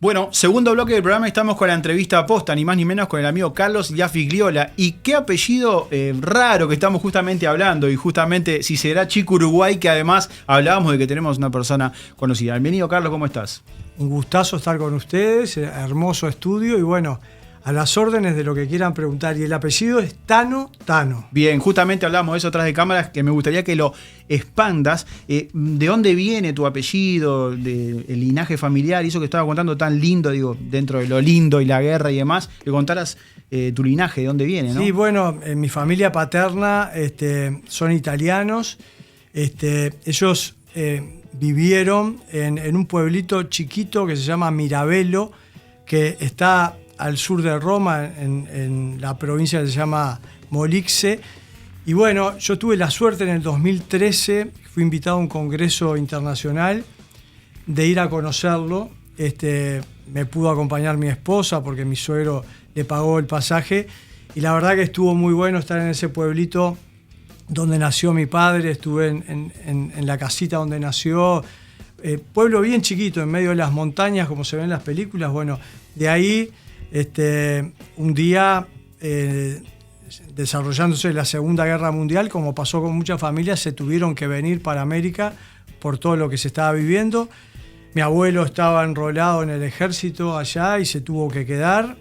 Bueno, segundo bloque del programa, estamos con la entrevista posta, ni más ni menos con el amigo Carlos Figliola. Y qué apellido raro que estamos justamente hablando, y justamente si será Chico Uruguay, que además hablábamos de que tenemos una persona conocida. Bienvenido, Carlos, ¿cómo estás? Un gustazo estar con ustedes, hermoso estudio y bueno, a las órdenes de lo que quieran preguntar. Y el apellido es Tano. Bien, justamente hablamos de eso atrás de cámaras, que me gustaría que lo expandas. ¿De dónde viene tu apellido, el linaje familiar? Y eso que estaba contando tan lindo, digo, dentro de lo lindo y la guerra y demás, que contaras tu linaje, de dónde viene, ¿no? Sí, bueno, en mi familia paterna son italianos. Ellos vivieron en un pueblito chiquito que se llama Mirabello, que está al sur de Roma, en la provincia que se llama Molixe. Y bueno, yo tuve la suerte en el 2013, fui invitado a un congreso internacional, de ir a conocerlo. Me pudo acompañar mi esposa porque mi suegro le pagó el pasaje. Y la verdad que estuvo muy bueno estar en ese pueblito donde nació mi padre. Estuve en la casita donde nació. Pueblo bien chiquito, en medio de las montañas, como se ven en las películas. Bueno, de ahí... un día, desarrollándose la Segunda Guerra Mundial, como pasó con muchas familias, se tuvieron que venir para América por todo lo que se estaba viviendo. Mi abuelo estaba enrolado en el ejército allá y se tuvo que quedar.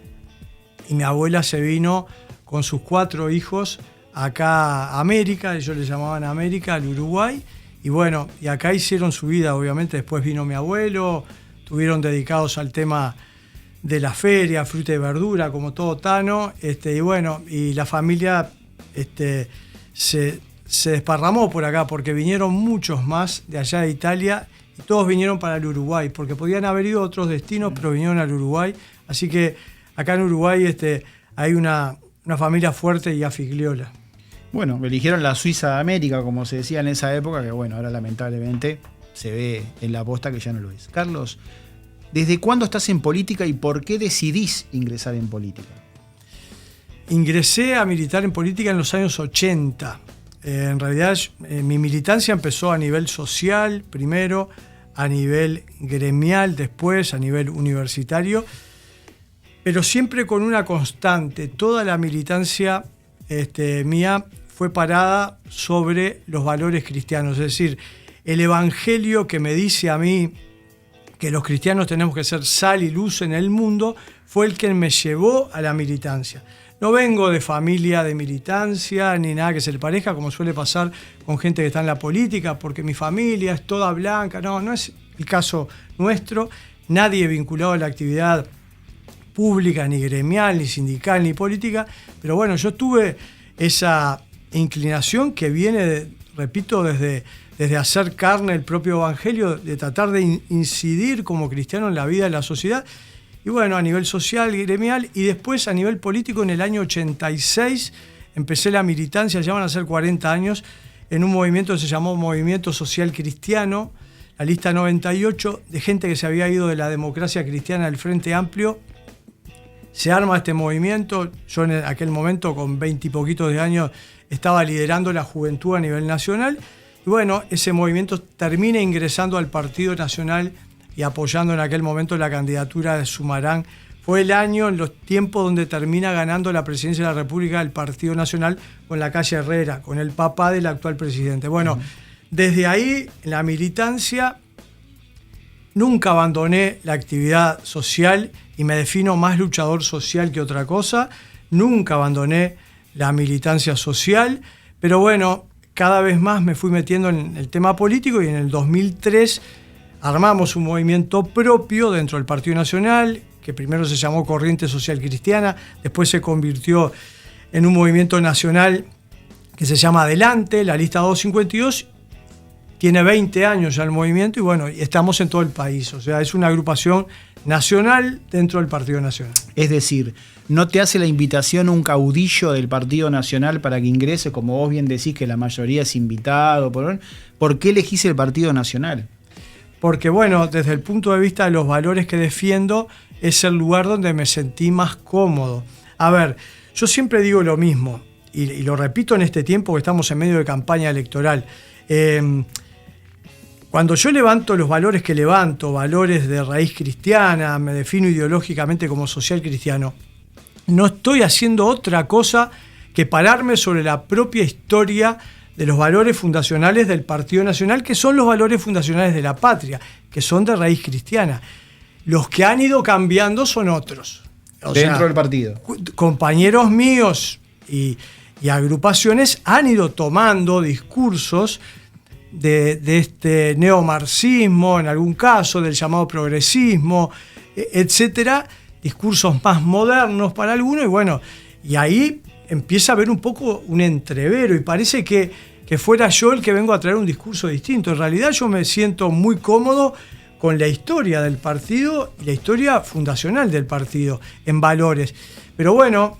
Y mi abuela se vino con sus 4 hijos acá a América, ellos le llamaban América, al Uruguay. Y bueno, y acá hicieron su vida, obviamente. Después vino mi abuelo, estuvieron dedicados al tema de la feria, fruta y verdura, como todo Tano, y bueno, y la familia se desparramó por acá, porque vinieron muchos más de allá de Italia, y todos vinieron para el Uruguay, porque podían haber ido a otros destinos, pero vinieron al Uruguay, así que acá en Uruguay hay una familia fuerte y Figliola. Bueno, eligieron la Suiza de América, como se decía en esa época, que bueno, ahora lamentablemente se ve en la posta que ya no lo es. Carlos, ¿desde cuándo estás en política y por qué decidís ingresar en política? Ingresé a militar en política en los años 80. En realidad, mi militancia empezó a nivel social, primero, a nivel gremial, después, a nivel universitario, pero siempre con una constante. Toda la militancia mía fue parada sobre los valores cristianos, es decir, el evangelio que me dice a mí que los cristianos tenemos que ser sal y luz en el mundo, fue el que me llevó a la militancia. No vengo de familia de militancia, ni nada que se le parezca, como suele pasar con gente que está en la política, porque mi familia es toda blanca. No es el caso nuestro. Nadie vinculado a la actividad pública, ni gremial, ni sindical, ni política. Pero bueno, yo tuve esa inclinación que viene, repito, desde hacer carne el propio evangelio, de tratar de incidir como cristiano en la vida de la sociedad, y bueno, a nivel social, gremial, y después a nivel político. En el año 86 empecé la militancia, ya van a ser 40 años, en un movimiento que se llamó Movimiento Social Cristiano, la lista 98, de gente que se había ido de la democracia cristiana del Frente Amplio. Se arma este movimiento. Yo en aquel momento, con 20 y poquitos de años, estaba liderando la juventud a nivel nacional. Y bueno, ese movimiento termina ingresando al Partido Nacional y apoyando en aquel momento la candidatura de Sumarán. Fue el año, en los tiempos, donde termina ganando la presidencia de la República del Partido Nacional con la calle Herrera, con el papá del actual presidente. Bueno, desde ahí, en la militancia, nunca abandoné la actividad social y me defino más luchador social que otra cosa. Nunca abandoné la militancia social, pero bueno, cada vez más me fui metiendo en el tema político, y en el 2003 armamos un movimiento propio dentro del Partido Nacional, que primero se llamó Corriente Social Cristiana, después se convirtió en un movimiento nacional que se llama Adelante, la lista 252, tiene 20 años ya el movimiento, y bueno, estamos en todo el país, o sea, es una agrupación nacional dentro del Partido Nacional. Es decir, ¿no te hace la invitación un caudillo del Partido Nacional para que ingrese, como vos bien decís que la mayoría es invitado? ¿Por qué elegís el Partido Nacional? Porque bueno, desde el punto de vista de los valores que defiendo, es el lugar donde me sentí más cómodo. A ver, yo siempre digo lo mismo, y lo repito en este tiempo que estamos en medio de campaña electoral. cuando yo levanto los valores que levanto, valores de raíz cristiana, me defino ideológicamente como social cristiano, no estoy haciendo otra cosa que pararme sobre la propia historia de los valores fundacionales del Partido Nacional, que son los valores fundacionales de la patria, que son de raíz cristiana. Los que han ido cambiando son otros. Dentro del partido. Compañeros míos y agrupaciones han ido tomando discursos de este neomarxismo, en algún caso, del llamado progresismo, etcétera, discursos más modernos para algunos, y bueno, y ahí empieza a haber un poco un entrevero, y parece que fuera yo el que vengo a traer un discurso distinto. En realidad yo me siento muy cómodo con la historia del partido y la historia fundacional del partido, en valores. Pero bueno,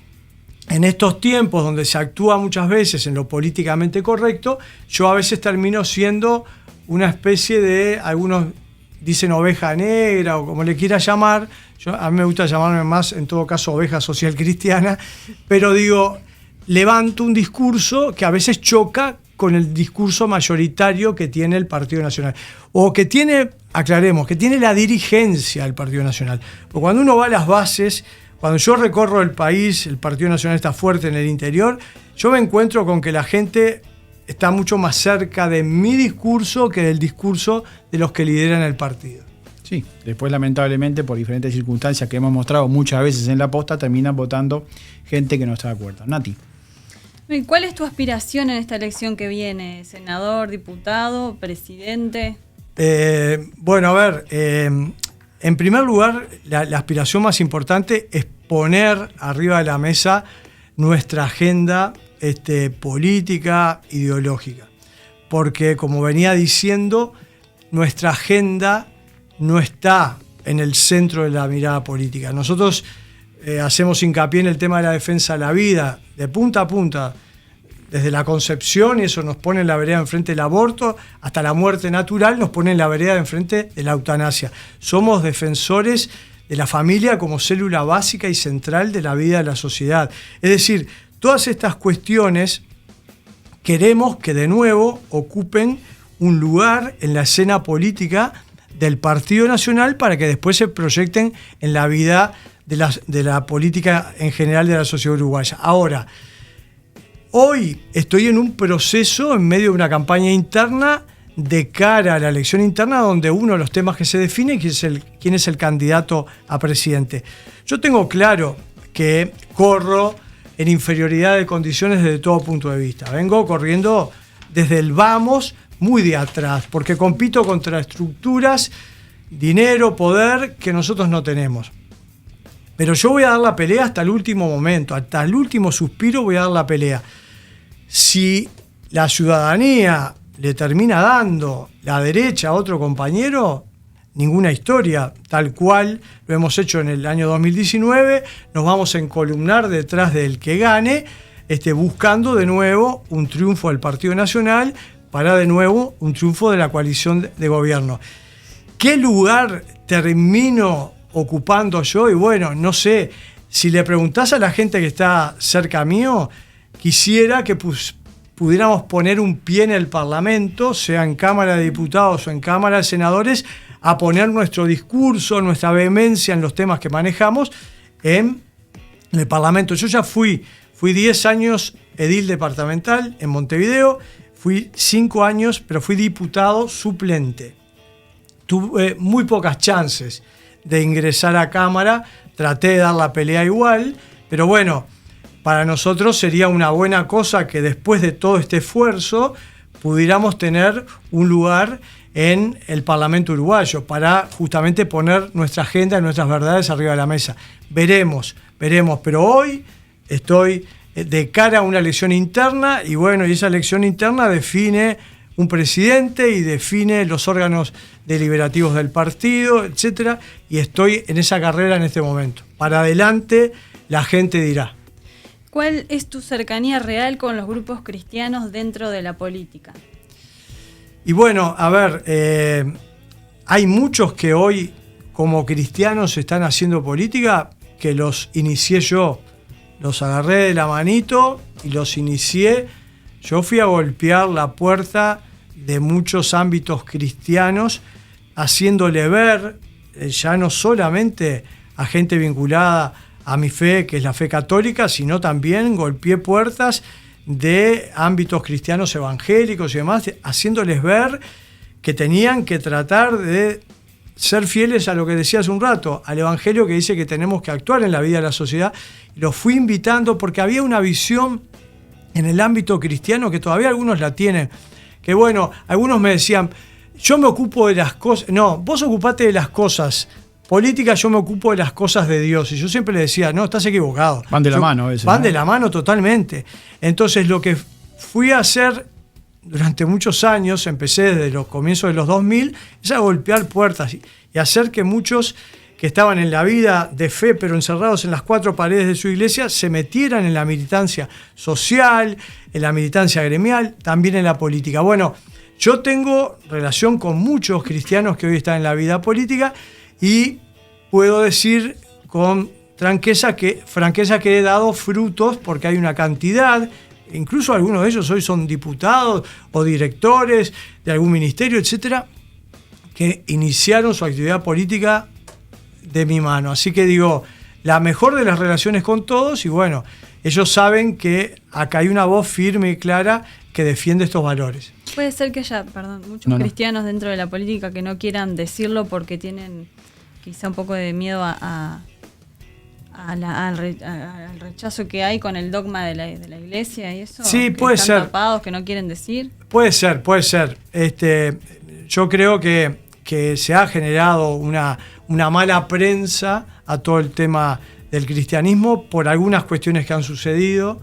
en estos tiempos donde se actúa muchas veces en lo políticamente correcto, yo a veces termino siendo una especie de, algunos dicen oveja negra o como le quiera llamar, a mí me gusta llamarme más, en todo caso, oveja social cristiana, pero digo, levanto un discurso que a veces choca con el discurso mayoritario que tiene el Partido Nacional, o que tiene, aclaremos, que tiene la dirigencia del Partido Nacional. Porque cuando uno va a las bases, cuando yo recorro el país, el Partido Nacional está fuerte en el interior, yo me encuentro con que la gente está mucho más cerca de mi discurso que del discurso de los que lideran el partido. Sí, después lamentablemente por diferentes circunstancias que hemos mostrado muchas veces en la posta, terminan votando gente que no está de acuerdo. Nati. ¿Y cuál es tu aspiración en esta elección que viene? ¿Senador, diputado, presidente? Bueno, a ver, en primer lugar, la aspiración más importante es poner arriba de la mesa nuestra agenda política, ideológica. Porque, como venía diciendo, nuestra agenda no está en el centro de la mirada política. Nosotros hacemos hincapié en el tema de la defensa de la vida, de punta a punta, desde la concepción, y eso nos pone en la vereda enfrente del aborto, hasta la muerte natural nos pone en la vereda enfrente de la eutanasia. Somos defensores de la familia como célula básica y central de la vida de la sociedad. Es decir, todas estas cuestiones queremos que de nuevo ocupen un lugar en la escena política del Partido Nacional para que después se proyecten en la vida de la política en general de la sociedad uruguaya. Ahora, hoy estoy en un proceso en medio de una campaña interna de cara a la elección interna, donde uno de los temas que se define es quién es el candidato a presidente. Yo tengo claro que corro en inferioridad de condiciones desde todo punto de vista. Vengo corriendo desde el vamos, muy de atrás, porque compito contra estructuras, dinero, poder que nosotros no tenemos. Pero yo voy a dar la pelea hasta el último momento, hasta el último suspiro voy a dar la pelea. Si la ciudadanía le termina dando la derecha a otro compañero, ninguna historia, tal cual lo hemos hecho en el año 2019, nos vamos a encolumnar detrás del que gane, buscando de nuevo un triunfo del Partido Nacional para de nuevo un triunfo de la coalición de gobierno. ¿Qué lugar termino ocupando yo? Y bueno, no sé, si le preguntás a la gente que está cerca mío, quisiera que pudiéramos poner un pie en el Parlamento, sea en Cámara de Diputados o en Cámara de Senadores, a poner nuestro discurso, nuestra vehemencia en los temas que manejamos en el Parlamento. Yo ya fui 10 años edil departamental en Montevideo, fui 5 años, pero fui diputado suplente. Tuve muy pocas chances de ingresar a Cámara, traté de dar la pelea igual, pero bueno, para nosotros sería una buena cosa que después de todo este esfuerzo pudiéramos tener un lugar en el Parlamento uruguayo para justamente poner nuestra agenda y nuestras verdades arriba de la mesa. Veremos, pero hoy estoy de cara a una elección interna y bueno, y esa elección interna define un presidente y define los órganos deliberativos del partido, etcétera, y estoy en esa carrera en este momento. Para adelante la gente dirá. ¿Cuál es tu cercanía real con los grupos cristianos dentro de la política? Y bueno, a ver, hay muchos que hoy como cristianos están haciendo política que los inicié yo. Los agarré de la manito y los inicié. Yo fui a golpear la puerta de muchos ámbitos cristianos, haciéndole ver, ya no solamente a gente vinculada a mi fe, que es la fe católica, sino también golpeé puertas de ámbitos cristianos evangélicos y demás, haciéndoles ver que tenían que tratar de ser fieles a lo que decía hace un rato, al evangelio que dice que tenemos que actuar en la vida de la sociedad. Los fui invitando porque había una visión en el ámbito cristiano que todavía algunos la tienen, que bueno, algunos me decían, yo me ocupo de las cosas, no, vos ocupate de las cosas política, yo me ocupo de las cosas de Dios. Y yo siempre le decía, no, estás equivocado. Van de la mano a veces. Van de la mano totalmente. Entonces lo que fui a hacer durante muchos años, empecé desde los comienzos de los 2000, es a golpear puertas y hacer que muchos que estaban en la vida de fe, pero encerrados en las cuatro paredes de su iglesia, se metieran en la militancia social, en la militancia gremial, también en la política. Bueno, yo tengo relación con muchos cristianos que hoy están en la vida política, y puedo decir con franqueza que he dado frutos, porque hay una cantidad, incluso algunos de ellos hoy son diputados o directores de algún ministerio, etcétera, que iniciaron su actividad política de mi mano. Así que digo, la mejor de las relaciones con todos, y bueno, ellos saben que acá hay una voz firme y clara que defiende estos valores. Puede ser que haya, muchos cristianos dentro de la política que no quieran decirlo porque tienen quizá un poco de miedo al rechazo que hay con el dogma de la iglesia y eso. Sí, que puede están ser. Tapados, que no quieren decir. Puede ser. Yo creo que se ha generado una mala prensa a todo el tema del cristianismo por algunas cuestiones que han sucedido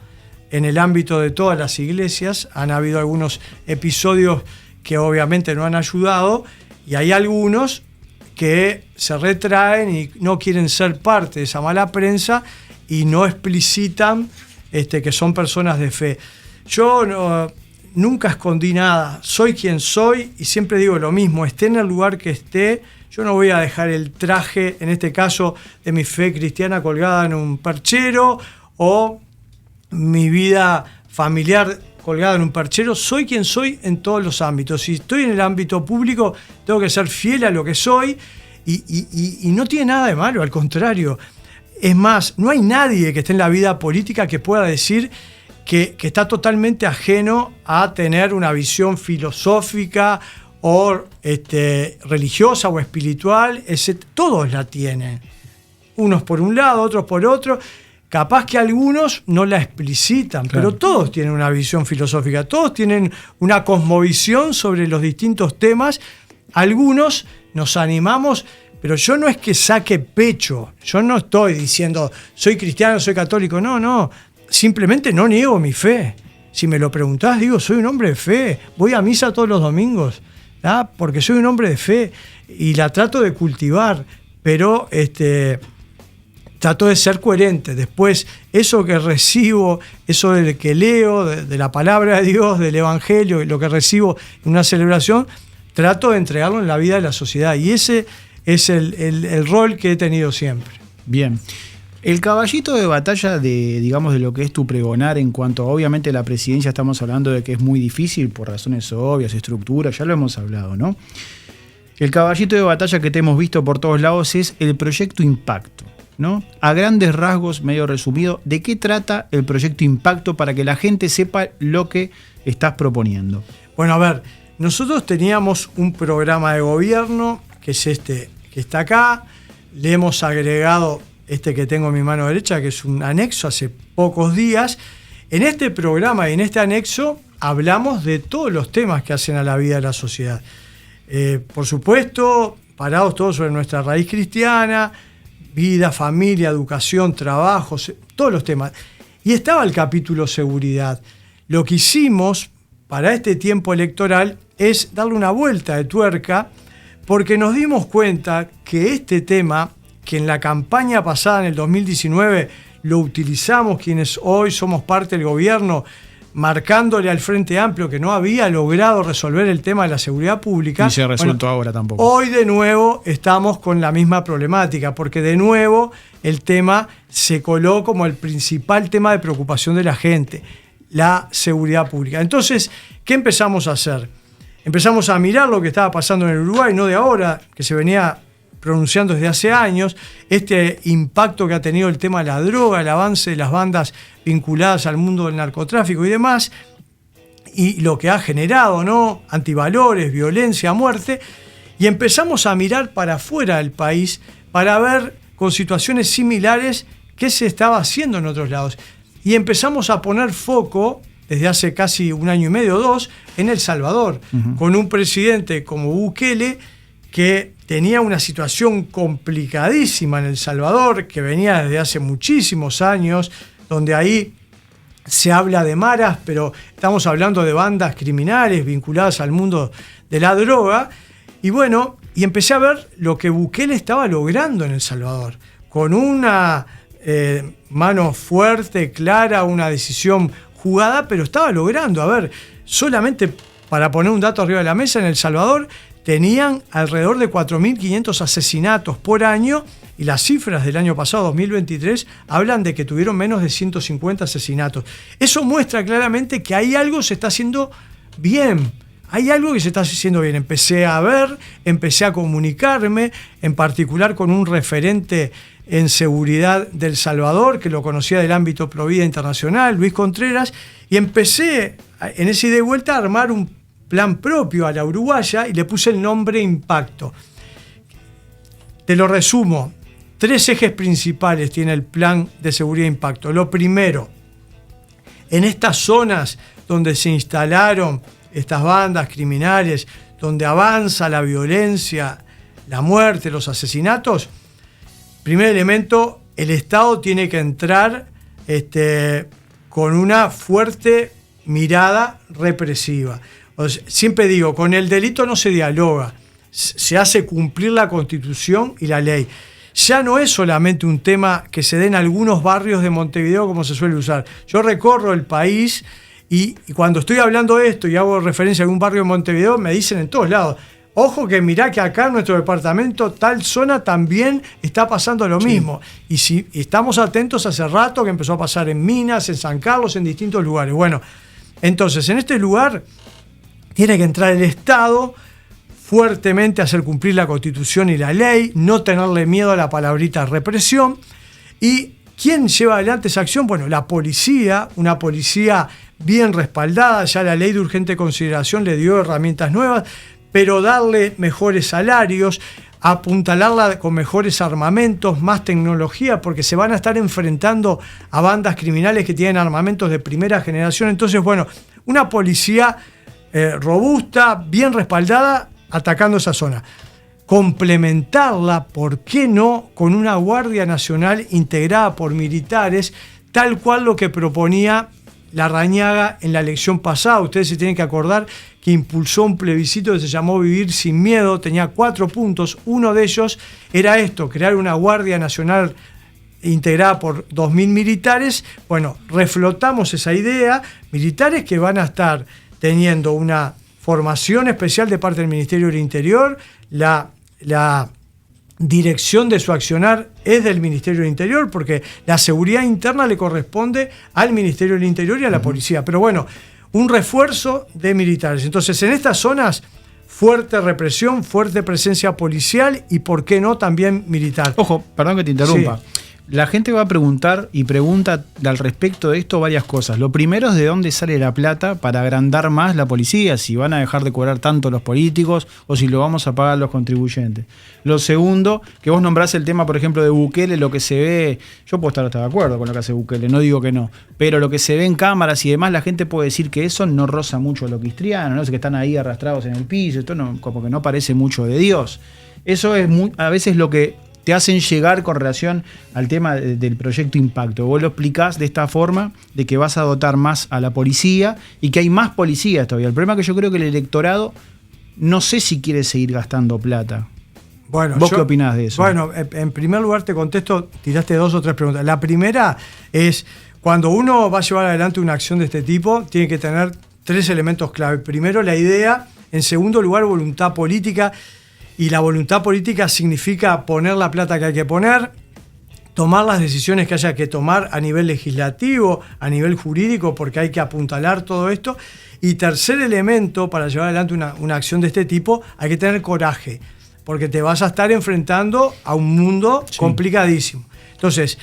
en el ámbito de todas las iglesias. Han habido algunos episodios que obviamente no han ayudado, y hay algunos que se retraen y no quieren ser parte de esa mala prensa y no explicitan que son personas de fe. Yo nunca escondí nada, soy quien soy y siempre digo lo mismo, esté en el lugar que esté, yo no voy a dejar el traje, en este caso de mi fe cristiana, colgada en un perchero, o mi vida familiar colgada en un perchero. Soy quien soy en todos los ámbitos. Si estoy en el ámbito público, tengo que ser fiel a lo que soy, y no tiene nada de malo, al contrario. Es más, no hay nadie que esté en la vida política que pueda decir que está totalmente ajeno a tener una visión filosófica o religiosa o espiritual. Todos la tienen. Unos por un lado, otros por otro. Capaz que algunos no la explicitan, claro, pero todos tienen una visión filosófica, todos tienen una cosmovisión sobre los distintos temas. Algunos nos animamos, pero yo no es que saque pecho, yo no estoy diciendo soy cristiano, soy católico, no, simplemente no niego mi fe. Si me lo preguntás, digo, soy un hombre de fe, voy a misa todos los domingos, ¿ah? Porque soy un hombre de fe y la trato de cultivar, pero trato de ser coherente. Después, eso que recibo, eso del que leo, de la palabra de Dios, del Evangelio, lo que recibo en una celebración, trato de entregarlo en la vida de la sociedad. Y ese es el rol que he tenido siempre. Bien. El caballito de batalla de lo que es tu pregonar en cuanto, obviamente, a la presidencia, estamos hablando de que es muy difícil por razones obvias, estructuras, ya lo hemos hablado, ¿no? El caballito de batalla que te hemos visto por todos lados es el proyecto Impacto, ¿no? A grandes rasgos, medio resumido, ¿de qué trata el proyecto Impacto para que la gente sepa lo que estás proponiendo? Bueno, a ver, nosotros teníamos un programa de gobierno, que es que está acá. Le hemos agregado que tengo en mi mano derecha, que es un anexo hace pocos días. En este programa y en este anexo hablamos de todos los temas que hacen a la vida de la sociedad. Por supuesto, parados todos sobre nuestra raíz cristiana, vida, familia, educación, trabajo, todos los temas. Y estaba el capítulo seguridad. Lo que hicimos para este tiempo electoral es darle una vuelta de tuerca, porque nos dimos cuenta que este tema, que en la campaña pasada, en el 2019, lo utilizamos quienes hoy somos parte del gobierno, marcándole al Frente Amplio que no había logrado resolver el tema de la seguridad pública. Y se ha resuelto ahora tampoco. Hoy de nuevo estamos con la misma problemática, porque de nuevo el tema se coló como el principal tema de preocupación de la gente, la seguridad pública. Entonces, ¿qué empezamos a hacer? empezamos a mirar lo que estaba pasando en el Uruguay, no de ahora, que se venía pronunciando desde hace años, este impacto que ha tenido el tema de la droga, el avance de las bandas vinculadas al mundo del narcotráfico y demás, y lo que ha generado, ¿no? Antivalores, violencia, muerte, y empezamos a mirar para afuera del país para ver con situaciones similares qué se estaba haciendo en otros lados. Y empezamos a poner foco, desde hace casi 1 año y medio o 2, en El Salvador, con un presidente como Bukele, que tenía una situación complicadísima en El Salvador, que venía desde hace muchísimos años, donde ahí se habla de maras, pero estamos hablando de bandas criminales vinculadas al mundo de la droga. Y bueno, y empecé a ver lo que Bukele estaba logrando en El Salvador, con una mano fuerte, clara, una decisión jugada, pero estaba logrando. A ver, solamente para poner un dato arriba de la mesa, en El Salvador tenían alrededor de 4.500 asesinatos por año, y las cifras del año pasado, 2023, hablan de que tuvieron menos de 150 asesinatos. Eso muestra claramente que hay algo que se está haciendo bien. Hay algo que se está haciendo bien. Empecé a ver, empecé a comunicarme, en particular con un referente en seguridad de El Salvador, que lo conocía del ámbito Provida Internacional, Luis Contreras, y empecé en ese ida y vuelta a armar un plan propio a la uruguaya y le puse el nombre Impacto. Te lo resumo. 3 ejes principales tiene el plan de seguridad e impacto. Lo primero, en estas zonas donde se instalaron estas bandas criminales, donde avanza la violencia, la muerte, los asesinatos, primer elemento, el Estado tiene que entrar con una fuerte mirada represiva. Siempre digo, con el delito no se dialoga, se hace cumplir la Constitución y la ley. Ya no es solamente un tema que se dé en algunos barrios de Montevideo como se suele usar. Yo recorro el país y cuando estoy hablando de esto y hago referencia a algún barrio de Montevideo, me dicen en todos lados, ojo que mirá que acá en nuestro departamento, tal zona también está pasando lo mismo. Y si estamos atentos, hace rato que empezó a pasar en Minas, en San Carlos, en distintos lugares. Bueno, entonces en este lugar tiene que entrar el Estado fuertemente a hacer cumplir la Constitución y la ley, no tenerle miedo a la palabrita represión. ¿Y quién lleva adelante esa acción? Bueno, la policía, una policía bien respaldada, ya la ley de urgente consideración le dio herramientas nuevas, pero darle mejores salarios, apuntalarla con mejores armamentos, más tecnología, porque se van a estar enfrentando a bandas criminales que tienen armamentos de primera generación. Entonces, bueno, una policía robusta, bien respaldada, atacando esa zona. Complementarla, ¿por qué no?, con una Guardia Nacional integrada por militares, tal cual lo que proponía Larrañaga en la elección pasada. Ustedes se tienen que acordar que impulsó un plebiscito que se llamó Vivir sin Miedo, tenía 4 puntos. Uno de ellos era esto, crear una Guardia Nacional integrada por 2.000 militares. Bueno, reflotamos esa idea, militares que van a estar teniendo una formación especial de parte del Ministerio del Interior, la dirección de su accionar es del Ministerio del Interior, porque la seguridad interna le corresponde al Ministerio del Interior y a la policía. Pero bueno, un refuerzo de militares. Entonces, en estas zonas, fuerte represión, fuerte presencia policial y, ¿por qué no?, también militar. Ojo, perdón que te interrumpa. Sí. La gente va a preguntar y pregunta al respecto de esto varias cosas. Lo primero es de dónde sale la plata para agrandar más la policía, si van a dejar de cobrar tanto los políticos o si lo vamos a pagar los contribuyentes. Lo segundo, que vos nombrás el tema, por ejemplo, de Bukele, lo que se ve, yo puedo estar hasta de acuerdo con lo que hace Bukele, no digo que no, pero lo que se ve en cámaras y demás, la gente puede decir que eso no roza mucho a lo cristiano, no sé, que están ahí arrastrados en el piso, esto no, como que no parece mucho de Dios. Eso es a veces lo que te hacen llegar con relación al tema del proyecto Impacto. Vos lo explicás de esta forma, de que vas a dotar más a la policía y que hay más policías todavía. El problema es que yo creo que el electorado no sé si quiere seguir gastando plata. Bueno, ¿Vos qué opinás de eso? Bueno, en primer lugar te contesto, tiraste 2 o 3 preguntas. La primera es, cuando uno va a llevar adelante una acción de este tipo, tiene que tener 3 elementos clave. Primero, la idea. En segundo lugar, voluntad política. Y la voluntad política significa poner la plata que hay que poner, tomar las decisiones que haya que tomar a nivel legislativo, a nivel jurídico, porque hay que apuntalar todo esto. Y tercer elemento, para llevar adelante una acción de este tipo, hay que tener coraje, porque te vas a estar enfrentando a un mundo complicadísimo. Entonces,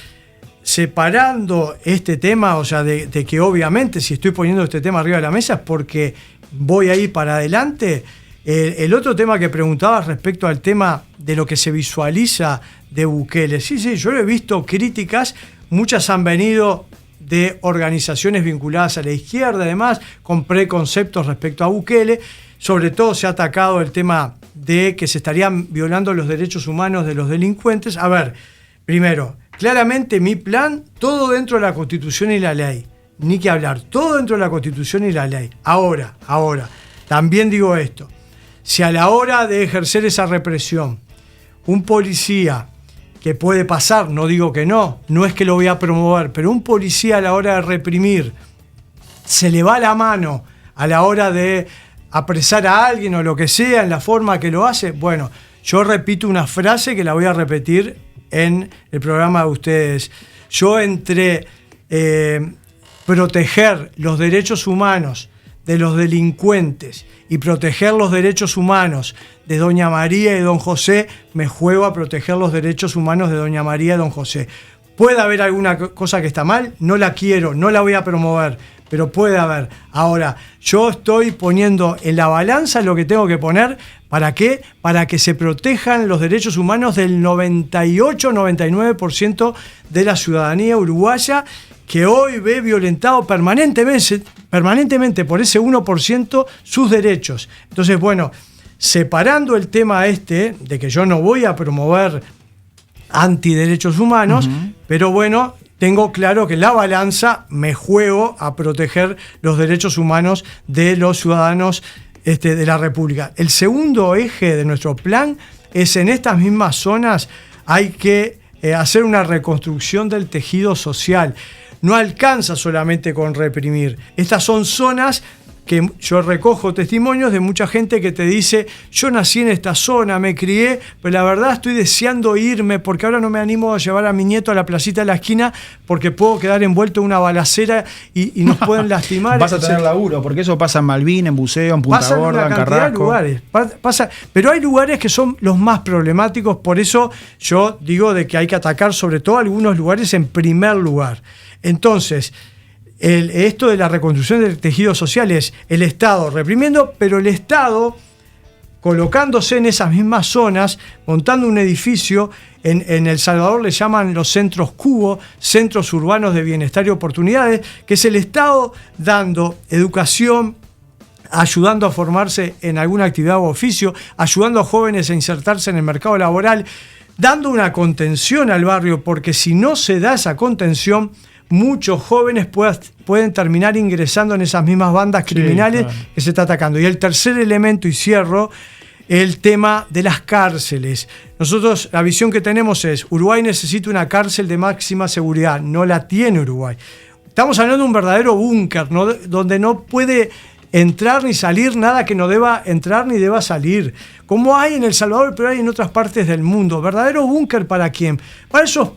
separando este tema, o sea, de que obviamente si estoy poniendo este tema arriba de la mesa es porque voy a ir para adelante. El otro tema que preguntabas respecto al tema de lo que se visualiza de Bukele. Sí, yo lo he visto críticas, muchas han venido de organizaciones vinculadas a la izquierda, además, con preconceptos respecto a Bukele. Sobre todo se ha atacado el tema de que se estarían violando los derechos humanos de los delincuentes. A ver, primero, claramente mi plan, todo dentro de la Constitución y la ley. Ni que hablar, todo dentro de la Constitución y la ley. Ahora, también digo esto. Si a la hora de ejercer esa represión, un policía que puede pasar, no digo que no es que lo voy a promover, pero un policía a la hora de reprimir se le va la mano a la hora de apresar a alguien o lo que sea, en la forma que lo hace, bueno, yo repito una frase que la voy a repetir en el programa de ustedes. Yo entre proteger los derechos humanos de los delincuentes y proteger los derechos humanos de Doña María y Don José, me juego a proteger los derechos humanos de Doña María y Don José. ¿Puede haber alguna cosa que está mal? No la quiero, no la voy a promover, pero puede haber. Ahora, yo estoy poniendo en la balanza lo que tengo que poner. ¿Para qué? Para que se protejan los derechos humanos del 98-99% de la ciudadanía uruguaya, que hoy ve violentado permanentemente por ese 1% sus derechos. Entonces, bueno, separando el tema de que yo no voy a promover antiderechos humanos, pero bueno, tengo claro que en la balanza me juego a proteger los derechos humanos de los ciudadanos de la República. El segundo eje de nuestro plan es en estas mismas zonas hay que hacer una reconstrucción del tejido social. No alcanza solamente con reprimir. Estas son zonas que yo recojo testimonios de mucha gente que te dice, yo nací en esta zona, me crié, pero la verdad estoy deseando irme porque ahora no me animo a llevar a mi nieto a la placita de la esquina porque puedo quedar envuelto en una balacera y nos pueden lastimar. Vas a tener laburo, porque eso pasa en Malvin, en Buceo, en Punta Gorda, en Carrasco. Lugares. Pero hay lugares que son los más problemáticos, por eso yo digo de que hay que atacar sobre todo algunos lugares en primer lugar. Entonces, esto de la reconstrucción del tejido social es el Estado reprimiendo, pero el Estado colocándose en esas mismas zonas, montando un edificio. En El Salvador le llaman los centros CUBO, Centros Urbanos de Bienestar y Oportunidades, que es el Estado dando educación, ayudando a formarse en alguna actividad o oficio, ayudando a jóvenes a insertarse en el mercado laboral, dando una contención al barrio, porque si no se da esa contención, muchos jóvenes pueden terminar ingresando en esas mismas bandas criminales que se está atacando. Y el tercer elemento, y cierro, el tema de las cárceles. Nosotros, la visión que tenemos es, Uruguay necesita una cárcel de máxima seguridad, no la tiene Uruguay. Estamos hablando de un verdadero búnker, ¿no? Donde no puede entrar ni salir nada que no deba entrar ni deba salir. Como hay en El Salvador, pero hay en otras partes del mundo. ¿Verdadero búnker para quién? Para esos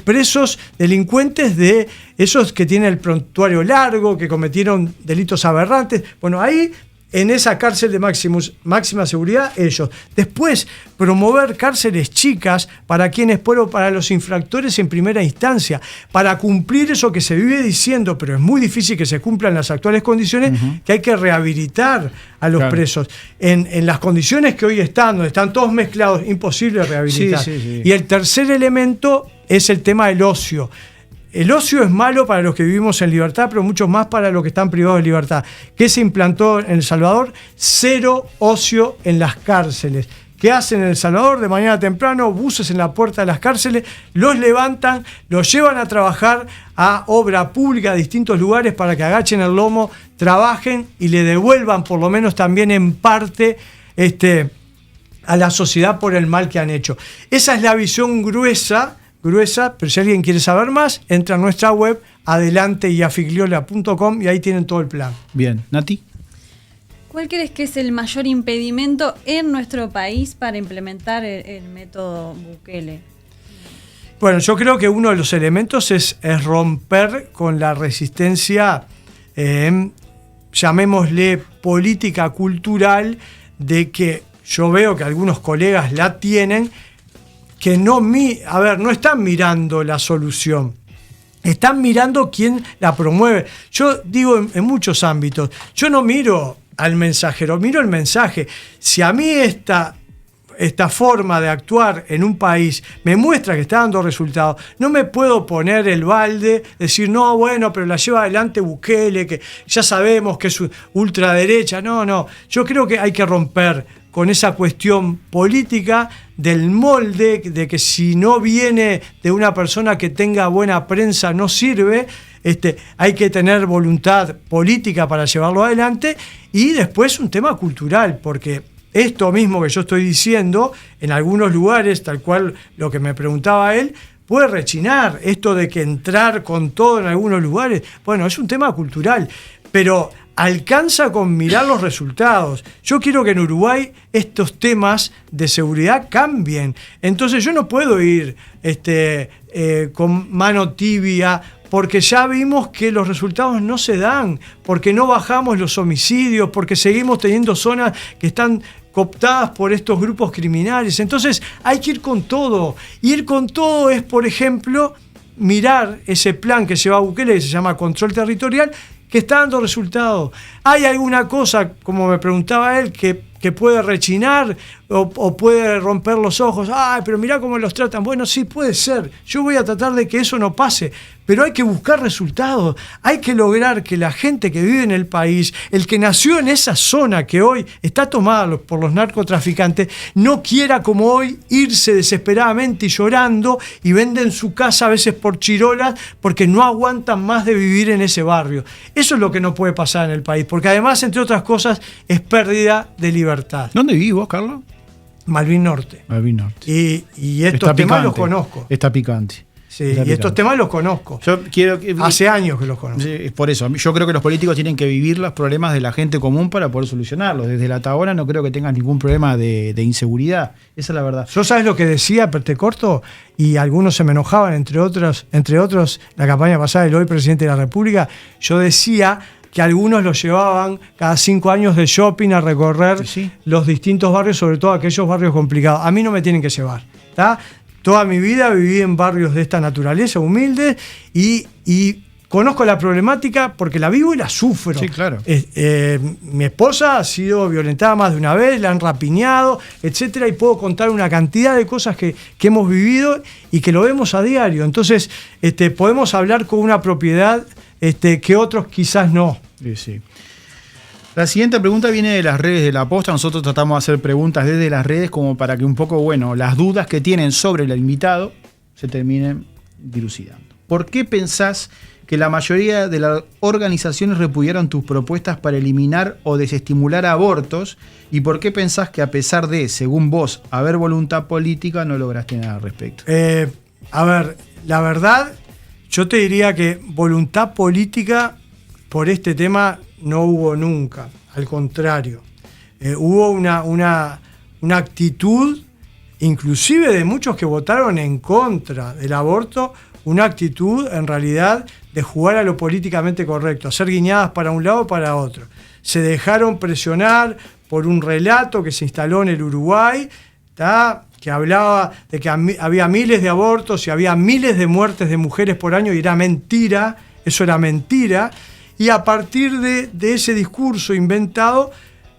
presos delincuentes, de esos que tienen el prontuario largo, que cometieron delitos aberrantes. Bueno, ahí en esa cárcel de máxima seguridad ellos. Después, promover cárceles chicas para quienes, para los infractores en primera instancia, para cumplir eso que se vive diciendo, pero es muy difícil que se cumpla en las actuales condiciones, que hay que rehabilitar a los presos. En las condiciones que hoy están, donde están todos mezclados, imposible rehabilitar. Sí. Y el tercer elemento es el tema del ocio. El ocio es malo para los que vivimos en libertad, pero mucho más para los que están privados de libertad. ¿Qué se implantó en El Salvador? 0 ocio en las cárceles. ¿Qué hacen en El Salvador? De mañana temprano, buses en la puerta de las cárceles, los levantan, los llevan a trabajar a obra pública a distintos lugares para que agachen el lomo, trabajen y le devuelvan por lo menos también en parte a la sociedad por el mal que han hecho. Esa es la visión gruesa, pero si alguien quiere saber más, entra a nuestra web adelanteyafiglola.com y ahí tienen todo el plan. Bien, Nati. ¿Cuál crees que es el mayor impedimento en nuestro país para implementar el método Bukele? Bueno, yo creo que uno de los elementos es romper con la resistencia, llamémosle política cultural, de que yo veo que algunos colegas la tienen, que no están mirando la solución. Están mirando quién la promueve. Yo digo en muchos ámbitos, yo no miro al mensajero, miro el mensaje. Si a mí esta forma de actuar en un país me muestra que está dando resultados, no me puedo poner el balde, decir, no, bueno, pero la lleva adelante Bukele, que ya sabemos que es ultraderecha. No, yo creo que hay que romper con esa cuestión política del molde, de que si no viene de una persona que tenga buena prensa no sirve. Hay que tener voluntad política para llevarlo adelante, y después un tema cultural, porque esto mismo que yo estoy diciendo, en algunos lugares, tal cual lo que me preguntaba él, puede rechinar. Esto de que entrar con todo en algunos lugares, bueno, es un tema cultural, pero alcanza con mirar los resultados. Yo quiero que en Uruguay estos temas de seguridad cambien. Entonces yo no puedo ir con mano tibia, porque ya vimos que los resultados no se dan, porque no bajamos los homicidios, porque seguimos teniendo zonas que están cooptadas por estos grupos criminales. Entonces hay que ir con todo. Ir con todo es, por ejemplo, mirar ese plan que lleva Bukele, que se llama Control Territorial, que está dando resultados. ¿Hay alguna cosa, como me preguntaba él, que puede rechinar o puede romper los ojos? ¡Ay, pero mirá cómo los tratan! Bueno, sí, puede ser. Yo voy a tratar de que eso no pase, pero hay que buscar resultados. Hay que lograr que la gente que vive en el país, el que nació en esa zona que hoy está tomada por los narcotraficantes, no quiera como hoy irse desesperadamente y llorando, y venden su casa a veces por chirolas porque no aguantan más de vivir en ese barrio. Eso es lo que no puede pasar en el país, porque además, entre otras cosas, es pérdida de libertad. ¿Dónde vivís vos, Carlos? Malvin Norte. Malvin Norte. Y estos temas los conozco. Está picante. Sí, y estos temas los conozco. Hace años que los conozco. Sí, por eso, yo creo que los políticos tienen que vivir los problemas de la gente común para poder solucionarlos. Desde la Tabona no creo que tengas ningún problema de inseguridad. Esa es la verdad. ¿Yo sabes lo que decía, pero te corto? Y algunos se me enojaban, entre otros, la campaña pasada del hoy presidente de la República. Yo decía que algunos los llevaban cada 5 años de shopping a recorrer los distintos barrios, sobre todo aquellos barrios complicados. A mí no me tienen que llevar, ¿está? Toda mi vida viví en barrios de esta naturaleza, humildes, y conozco la problemática porque la vivo y la sufro. Sí, claro. Mi esposa ha sido violentada más de una vez, la han rapiñado, etcétera, y puedo contar una cantidad de cosas que hemos vivido y que lo vemos a diario. Entonces, podemos hablar con una propiedad que otros quizás no. Sí. La siguiente pregunta viene de las redes de La Posta. Nosotros tratamos de hacer preguntas desde las redes como para que un poco, las dudas que tienen sobre el invitado se terminen dilucidando. ¿Por qué pensás que la mayoría de las organizaciones repudiaron tus propuestas para eliminar o desestimular abortos? ¿Y por qué pensás que a pesar de, según vos, haber voluntad política, no lograste nada al respecto? La verdad, yo te diría que voluntad política por este tema no hubo nunca, al contrario. Hubo una actitud, inclusive de muchos que votaron en contra del aborto, una actitud en realidad de jugar a lo políticamente correcto, hacer guiñadas para un lado o para otro. Se dejaron presionar por un relato que se instaló en el Uruguay, que hablaba de que había miles de abortos y había miles de muertes de mujeres por año, y era mentira, eso era mentira. Y a partir de ese discurso inventado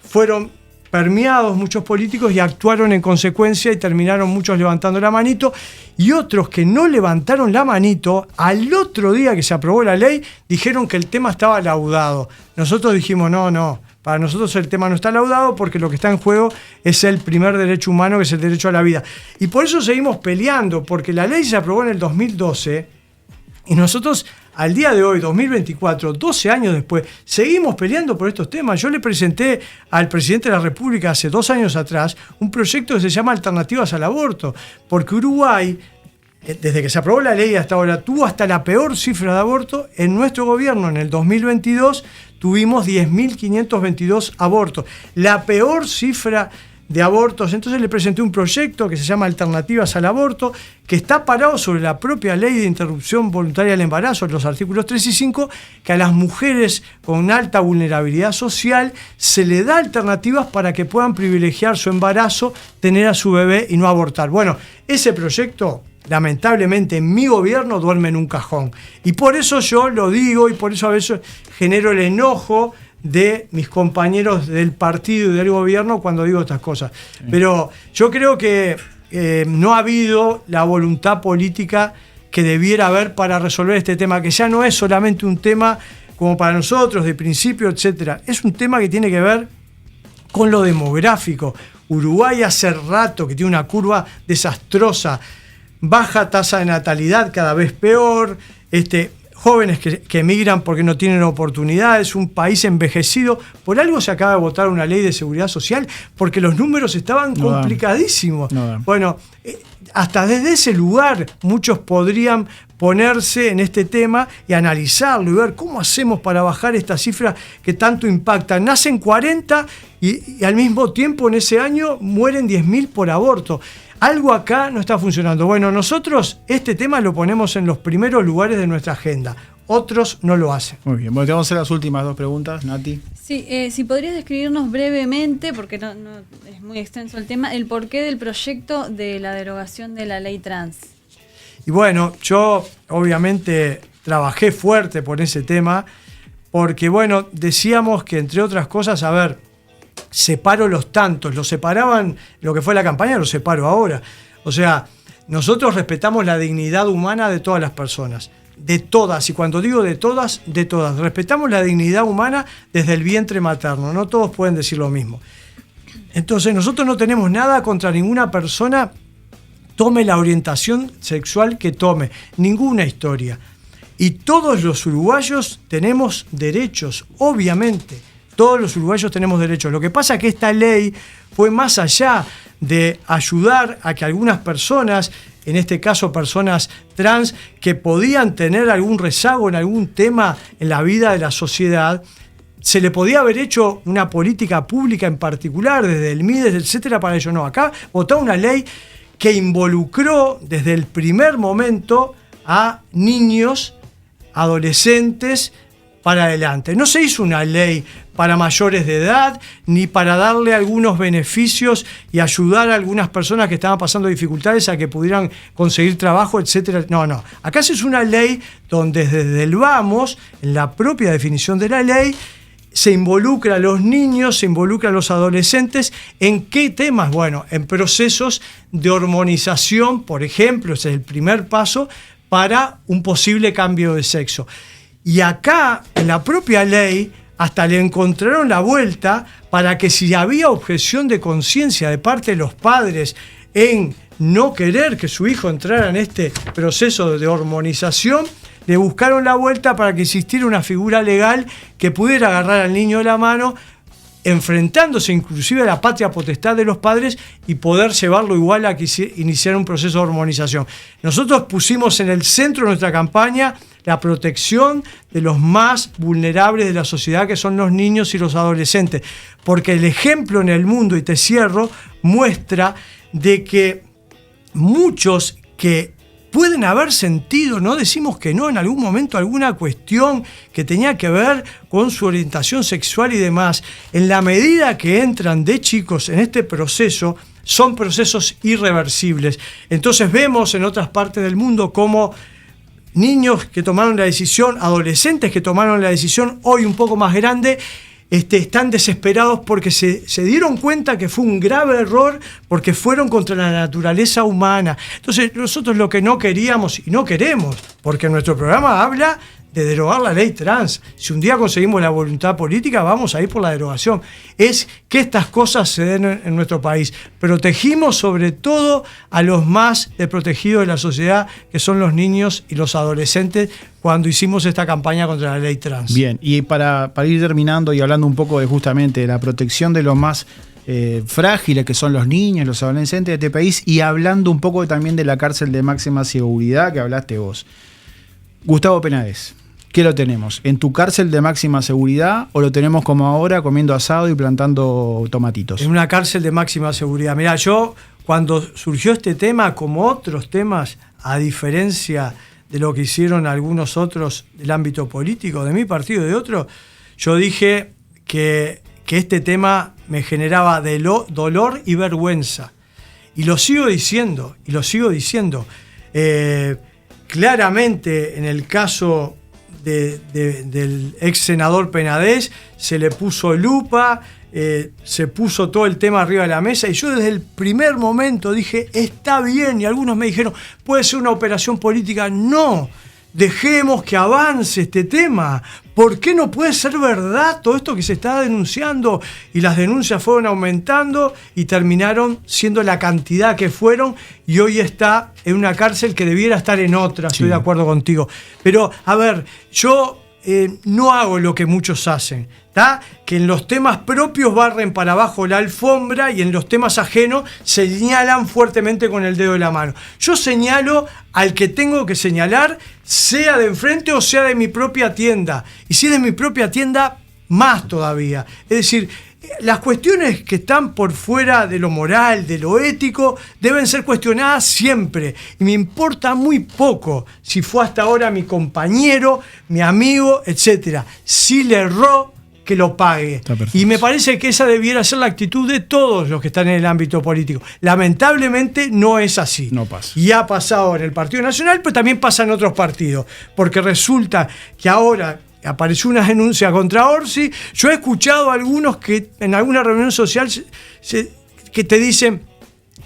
fueron permeados muchos políticos y actuaron en consecuencia, y terminaron muchos levantando la manito, y otros que no levantaron la manito, al otro día que se aprobó la ley, dijeron que el tema estaba laudado. Nosotros dijimos, no, para nosotros el tema no está laudado, porque lo que está en juego es el primer derecho humano, que es el derecho a la vida. Y por eso seguimos peleando, porque la ley se aprobó en el 2012, y nosotros al día de hoy, 2024, 12 años después, seguimos peleando por estos temas. Yo le presenté al presidente de la República hace 2 años atrás un proyecto que se llama Alternativas al Aborto, porque Uruguay, desde que se aprobó la ley hasta ahora, tuvo hasta la peor cifra de aborto. En nuestro gobierno, en el 2022, tuvimos 10.522 abortos. La peor cifra de abortos. Entonces le presenté un proyecto que se llama Alternativas al Aborto, que está parado sobre la propia ley de interrupción voluntaria del embarazo, los artículos 3 y 5, que a las mujeres con alta vulnerabilidad social se le da alternativas para que puedan privilegiar su embarazo, tener a su bebé y no abortar. Bueno, ese proyecto, lamentablemente, en mi gobierno duerme en un cajón. Y por eso yo lo digo, y por eso a veces genero el enojo de mis compañeros del partido y del gobierno cuando digo estas cosas. Sí. Pero yo creo que no ha habido la voluntad política que debiera haber para resolver este tema, que ya no es solamente un tema como para nosotros, de principio, etcétera. Es un tema que tiene que ver con lo demográfico. Uruguay hace rato que tiene una curva desastrosa, baja tasa de natalidad, cada vez peor, jóvenes que emigran porque no tienen oportunidades, un país envejecido. Por algo se acaba de votar una ley de seguridad social, porque los números estaban complicadísimos. Bueno, hasta desde ese lugar muchos podrían ponerse en este tema y analizarlo y ver cómo hacemos para bajar estas cifras que tanto impactan. Nacen 40 y al mismo tiempo en ese año mueren 10.000 por aborto. Algo acá no está funcionando. Bueno, nosotros este tema lo ponemos en los primeros lugares de nuestra agenda. Otros no lo hacen. Muy bien. Bueno, te vamos a hacer las últimas dos preguntas, Nati. Sí, si podrías describirnos brevemente, porque no es muy extenso el tema, el porqué del proyecto de la derogación de la ley trans. Y bueno, yo obviamente trabajé fuerte por ese tema, porque bueno, decíamos que entre otras cosas, a ver, separo los tantos, lo separaban lo que fue la campaña, lo separo ahora. O sea, nosotros respetamos la dignidad humana de todas las personas, de todas, y cuando digo de todas, respetamos la dignidad humana desde el vientre materno, no todos pueden decir lo mismo. Entonces nosotros no tenemos nada contra ninguna persona, tome la orientación sexual que tome, ninguna historia. Y todos los uruguayos tenemos derechos, obviamente. Todos los uruguayos tenemos derechos. Lo que pasa es que esta ley fue más allá de ayudar a que algunas personas, en este caso personas trans, que podían tener algún rezago en algún tema en la vida de la sociedad, se le podía haber hecho una política pública en particular, desde el MIDES, etcétera, para ello. No, acá votó una ley que involucró desde el primer momento a niños, adolescentes, para adelante. No se hizo una ley para mayores de edad, ni para darle algunos beneficios y ayudar a algunas personas que estaban pasando dificultades a que pudieran conseguir trabajo, etcétera. No. Acá se hizo una ley donde desde el vamos, en la propia definición de la ley, se involucra a los niños, se involucra a los adolescentes. ¿En qué temas? Bueno, en procesos de hormonización, por ejemplo, ese es el primer paso para un posible cambio de sexo. Y acá, en la propia ley, hasta le encontraron la vuelta para que si había objeción de conciencia de parte de los padres en no querer que su hijo entrara en este proceso de hormonización, le buscaron la vuelta para que existiera una figura legal que pudiera agarrar al niño de la mano, enfrentándose inclusive a la patria potestad de los padres y poder llevarlo igual a que iniciar un proceso de hormonización. Nosotros pusimos en el centro de nuestra campaña la protección de los más vulnerables de la sociedad, que son los niños y los adolescentes, porque el ejemplo en el mundo, y te cierro, muestra de que muchos que pueden haber sentido, no decimos que no, en algún momento alguna cuestión que tenía que ver con su orientación sexual y demás, en la medida que entran de chicos en este proceso, son procesos irreversibles. Entonces vemos en otras partes del mundo cómo niños que tomaron la decisión, adolescentes que tomaron la decisión, hoy un poco más grande, están desesperados porque se dieron cuenta que fue un grave error, porque fueron contra la naturaleza humana. Entonces nosotros lo que no queríamos y no queremos, porque nuestro programa habla de derogar la ley trans. Si un día conseguimos la voluntad política, vamos a ir por la derogación. Es que estas cosas se den en nuestro país. Protegimos sobre todo a los más desprotegidos de la sociedad, que son los niños y los adolescentes, cuando hicimos esta campaña contra la ley trans. Bien, y para ir terminando y hablando un poco de justamente la protección de los más frágiles, que son los niños, los adolescentes de este país, y hablando un poco también de la cárcel de máxima seguridad que hablaste vos. Gustavo Penades, ¿qué lo tenemos? ¿En tu cárcel de máxima seguridad o lo tenemos como ahora comiendo asado y plantando tomatitos? En una cárcel de máxima seguridad. Mirá, yo cuando surgió este tema, como otros temas, a diferencia de lo que hicieron algunos otros del ámbito político, de mi partido y de otro, yo dije que este tema me generaba dolor y vergüenza. Y lo sigo diciendo, claramente en el caso del ex senador Penades se le puso lupa, se puso todo el tema arriba de la mesa y yo desde el primer momento dije, está bien, y algunos me dijeron, puede ser una operación política. No, dejemos que avance este tema. ¿Por qué no puede ser verdad todo esto que se está denunciando? Y las denuncias fueron aumentando y terminaron siendo la cantidad que fueron, y hoy está en una cárcel que debiera estar en otra. Sí. Estoy de acuerdo contigo. Pero, a ver, yo no hago lo que muchos hacen, ¿tá? Que en los temas propios barren para abajo la alfombra y en los temas ajenos señalan fuertemente con el dedo de la mano. Yo señalo al que tengo que señalar, sea de enfrente o sea de mi propia tienda. Y si es de mi propia tienda, más todavía. Es decir, las cuestiones que están por fuera de lo moral, de lo ético, deben ser cuestionadas siempre. Y me importa muy poco si fue hasta ahora mi compañero, mi amigo, etc. Si le erró, que lo pague. Y me parece que esa debiera ser la actitud de todos los que están en el ámbito político. Lamentablemente no es así. No pasa. Y ha pasado en el Partido Nacional, pero también pasa en otros partidos. Porque resulta que ahora apareció una denuncia contra Orsi. Yo he escuchado a algunos que en alguna reunión social que te dicen,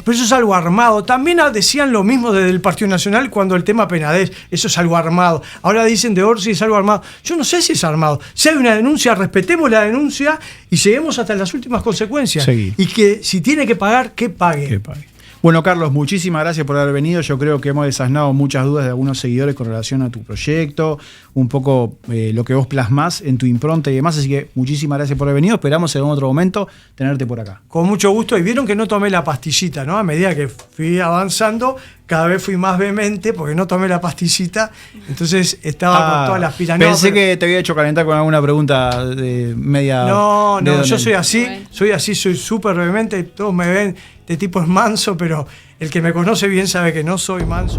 pero eso es algo armado. También decían lo mismo desde el Partido Nacional cuando el tema Penades, eso es algo armado. Ahora dicen de Orsi es algo armado. Yo no sé si es armado. Si hay una denuncia, respetemos la denuncia y lleguemos hasta las últimas consecuencias. Seguí. Y que si tiene que pagar, que pague. Que pague. Bueno, Carlos, muchísimas gracias por haber venido. Yo creo que hemos desasnado muchas dudas de algunos seguidores con relación a tu proyecto, un poco lo que vos plasmás en tu impronta y demás. Así que muchísimas gracias por haber venido. Esperamos en otro momento tenerte por acá. Con mucho gusto. Y vieron que no tomé la pastillita, ¿no? A medida que fui avanzando, cada vez fui más vehemente porque no tomé la pastillita. Entonces estaba con todas las pilas. Pensé que te había hecho calentar con alguna pregunta de media... No, yo soy así, soy súper vehemente. Todos me ven, este tipo es manso, pero el que me conoce bien sabe que no soy manso.